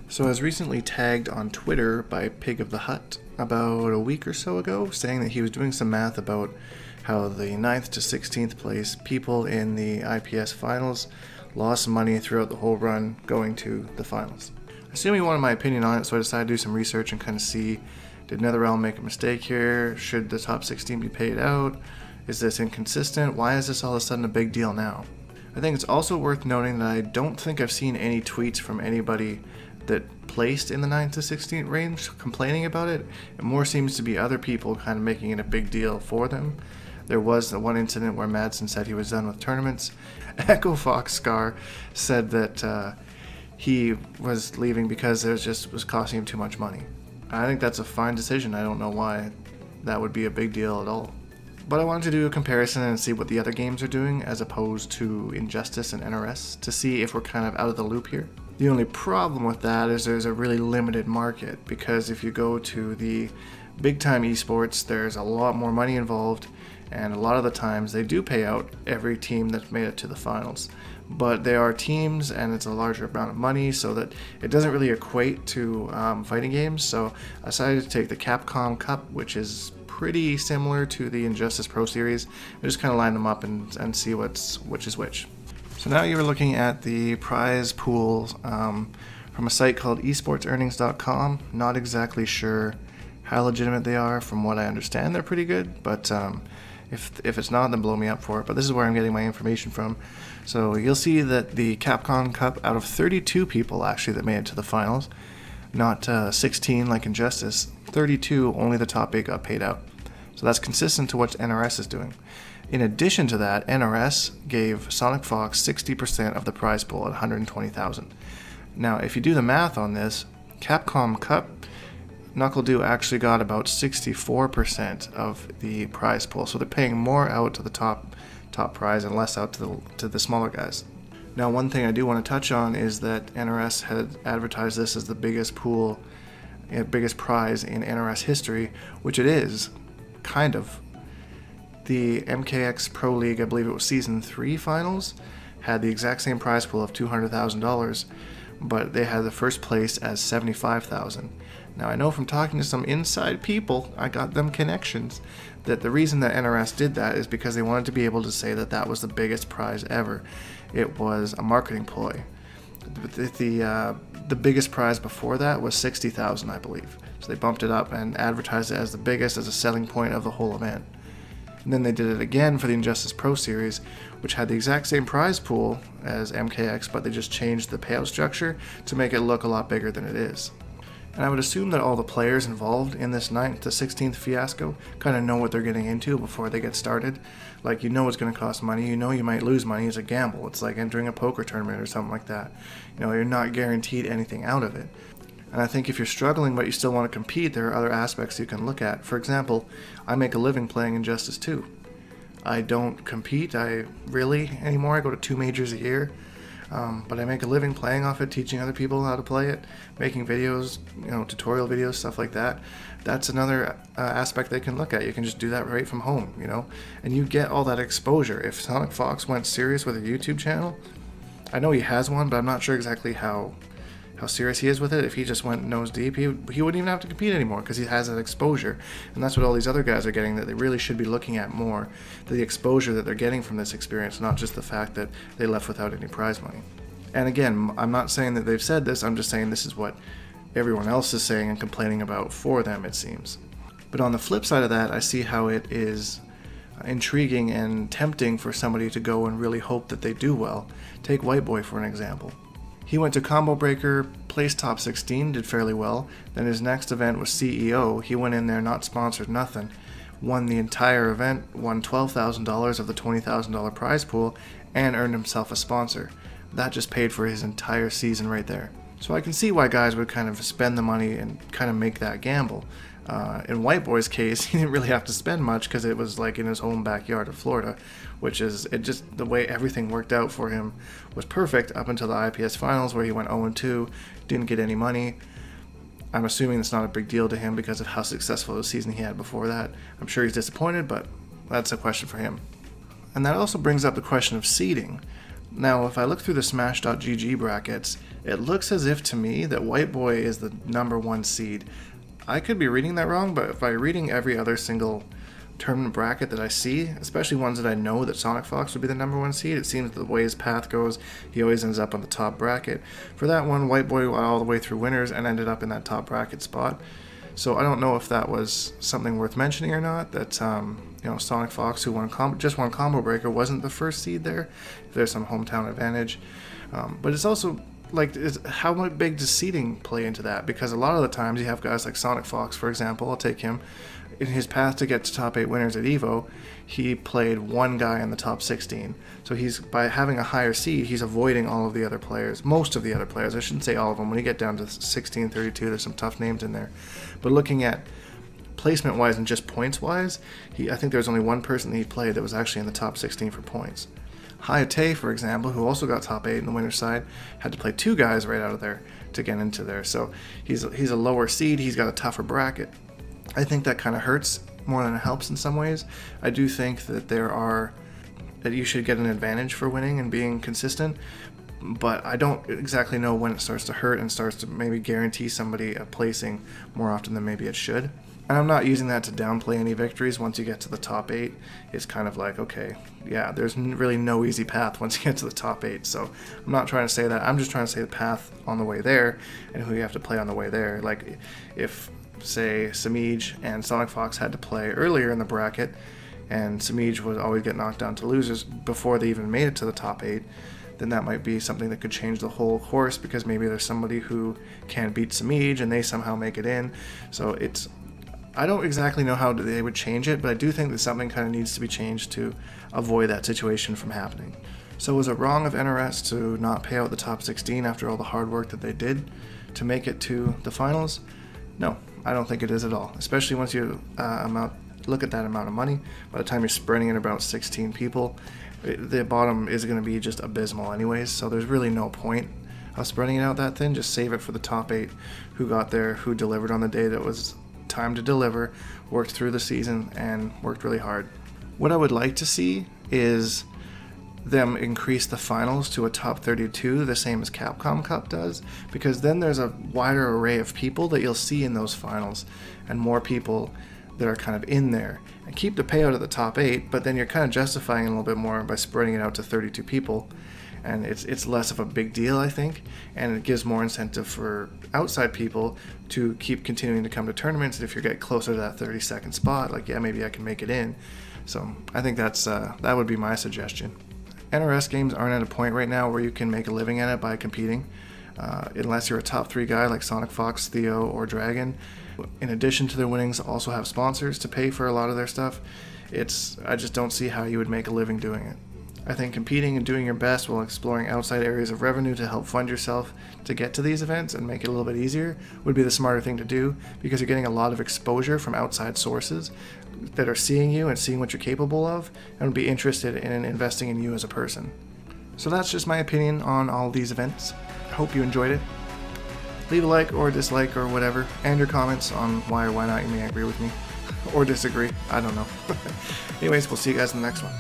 So I was recently tagged on Twitter by Pig of the Hut about a week or so ago, saying that he was doing some math about how the 9th to 16th place people in the IPS finals lost money throughout the whole run going to the finals. I assume he wanted my opinion on it, so I decided to do some research and kind of see, did NetherRealm make a mistake here? Should the top 16 be paid out? Is this inconsistent? Why is this all of a sudden a big deal now? I think it's also worth noting that I don't think I've seen any tweets from anybody that placed in the 9th to 16th range complaining about it. It more seems to be other people kind of making it a big deal for them. There was the one incident where Madsen said he was done with tournaments. Echo Fox Scar said that he was leaving because it was costing him too much money. I think that's a fine decision. I don't know why that would be a big deal at all. But I wanted to do a comparison and see what the other games are doing as opposed to Injustice and NRS to see if we're kind of out of the loop here. The only problem with that is there's a really limited market, because if you go to the big time esports, there's a lot more money involved, and a lot of the times they do pay out every team that's made it to the finals. But they are teams and it's a larger amount of money, so that it doesn't really equate to fighting games. So I decided to take the Capcom Cup, which is pretty similar to the Injustice Pro Series, and just kind of line them up and see which is which. So now you're looking at the prize pools from a site called esportsearnings.com. Not exactly sure how legitimate they are. From what I understand, they're pretty good, but if it's not, then blow me up for it. But this is where I'm getting my information from. So you'll see that the Capcom Cup, out of 32 people actually that made it to the finals, not 16 like Injustice, 32, only the top 8 got paid out. So that's consistent to what NRS is doing. In addition to that, NRS gave Sonic Fox 60% of the prize pool at $120,000. Now, if you do the math on this, Capcom Cup, NuckleDu actually got about 64% of the prize pool, so they're paying more out to the top prize and less out to the smaller guys. Now, one thing I do want to touch on is that NRS had advertised this as the biggest pool, biggest prize in NRS history, which it is, kind of. The MKX Pro League, I believe it was Season 3 finals, had the exact same prize pool of $200,000, but they had the first place as $75,000. Now, I know from talking to some inside people, I got them connections, that the reason that NRS did that is because they wanted to be able to say that that was the biggest prize ever. It was a marketing ploy. The biggest prize before that was $60,000, I believe. So they bumped it up and advertised it as the biggest, as a selling point of the whole event. And then they did it again for the Injustice Pro Series, which had the exact same prize pool as MKX, but they just changed the payout structure to make it look a lot bigger than it is. And I would assume that all the players involved in this 9th to 16th fiasco kind of know what they're getting into before they get started. Like, you know it's going to cost money, you know you might lose money. It's a gamble. It's like entering a poker tournament or something like that. You know, you're not guaranteed anything out of it. And I think if you're struggling but you still want to compete, there are other aspects you can look at. For example, I make a living playing Injustice 2. I don't compete, anymore. I go to 2 majors a year. But I make a living playing off it, teaching other people how to play it, making videos, tutorial videos, stuff like that. That's another aspect they can look at. You can just do that right from home, and you get all that exposure. If Sonic Fox went serious with a YouTube channel, I know he has one, but I'm not sure exactly how serious he is with it. If he just went nose deep, he wouldn't even have to compete anymore, because he has that exposure. And that's what all these other guys are getting, that they really should be looking at more, the exposure that they're getting from this experience, not just the fact that they left without any prize money. And again, I'm not saying that they've said this, I'm just saying this is what everyone else is saying and complaining about for them, it seems. But on the flip side of that, I see how it is intriguing and tempting for somebody to go and really hope that they do well. Take White Boy for an example. He went to Combo Breaker, placed top 16, did fairly well. Then his next event was CEO. He went in there, not sponsored, nothing. Won the entire event, won $12,000 of the $20,000 prize pool, and earned himself a sponsor. That just paid for his entire season right there. So I can see why guys would kind of spend the money and kind of make that gamble. In White Boy's case, he didn't really have to spend much because it was like in his home backyard of Florida, which is, the way everything worked out for him was perfect up until the IPS finals, where he went 0-2, didn't get any money. I'm assuming it's not a big deal to him because of how successful the season he had before that. I'm sure he's disappointed, but that's a question for him. And that also brings up the question of seeding. Now, if I look through the Smash.gg brackets, it looks as if to me that White Boy is the #1 seed. I could be reading that wrong, but by reading every other single tournament bracket that I see, especially ones that I know that Sonic Fox would be the #1 seed, it seems the way his path goes, he always ends up on the top bracket. For that one, White Boy went all the way through winners and ended up in that top bracket spot. So I don't know if that was something worth mentioning or not, that Sonic Fox, who just won Combo Breaker, wasn't the first seed there. There's some hometown advantage. But it's also like, how big does seeding play into that? Because a lot of the times you have guys like Sonic Fox, for example. I'll take him. In his path to get to top 8 winners at EVO, he played one guy in the top 16. So by having a higher seed, he's avoiding all of the other players, most of the other players. I shouldn't say all of them. When you get down to 16, 32, there's some tough names in there. But looking at placement-wise and just points-wise, I think there was only one person that he played that was actually in the top 16 for points. Hayate, for example, who also got top 8 in the winner's side, had to play 2 guys right out of there to get into there. So he's a lower seed. He's got a tougher bracket. I think that kind of hurts more than it helps in some ways. I do think that that you should get an advantage for winning and being consistent, but I don't exactly know when it starts to hurt and starts to maybe guarantee somebody a placing more often than maybe it should. And I'm not using that to downplay any victories. Once you get to the top 8, it's kind of like, okay, yeah, there's really no easy path once you get to the top 8. So I'm not trying to say that. I'm just trying to say the path on the way there and who you have to play on the way there. Like, if, say, Samij and Sonic Fox had to play earlier in the bracket, and Samij would always get knocked down to losers before they even made it to the top 8, then that might be something that could change the whole course, because maybe there's somebody who can't beat Samij and they somehow make it in. So I don't exactly know how they would change it, but I do think that something kind of needs to be changed to avoid that situation from happening. So was it wrong of NRS to not pay out the top 16 after all the hard work that they did to make it to the finals? No, I don't think it is at all, especially once you look at that amount of money. By the time you're spreading it about 16 people, the bottom is going to be just abysmal anyways, so there's really no point of spreading it out that thin. Just save it for the top 8 who got there, who delivered on the day that was time to deliver, worked through the season, and worked really hard. What I would like to see is them increase the finals to a top 32, the same as Capcom Cup does, because then there's a wider array of people that you'll see in those finals, and more people that are kind of in there. And keep the payout at the top 8, but then you're kind of justifying it a little bit more by spreading it out to 32 people, and it's less of a big deal, I think, and it gives more incentive for outside people to keep continuing to come to tournaments. And if you get closer to that 32nd spot, like, yeah, maybe I can make it in. So I think that would be my suggestion. NRS games aren't at a point right now where you can make a living at it by competing, unless you're a top 3 guy like Sonic Fox, Theo, or Dragon. In addition to their winnings, also have sponsors to pay for a lot of their stuff. I just don't see how you would make a living doing it. I think competing and doing your best while exploring outside areas of revenue to help fund yourself to get to these events and make it a little bit easier would be the smarter thing to do, because you're getting a lot of exposure from outside sources that are seeing you and seeing what you're capable of and would be interested in investing in you as a person. So that's just my opinion on all these events. I hope you enjoyed it. Leave a like or dislike or whatever, and your comments on why or why not you may agree with me or disagree. I don't know. Anyways, we'll see you guys in the next one.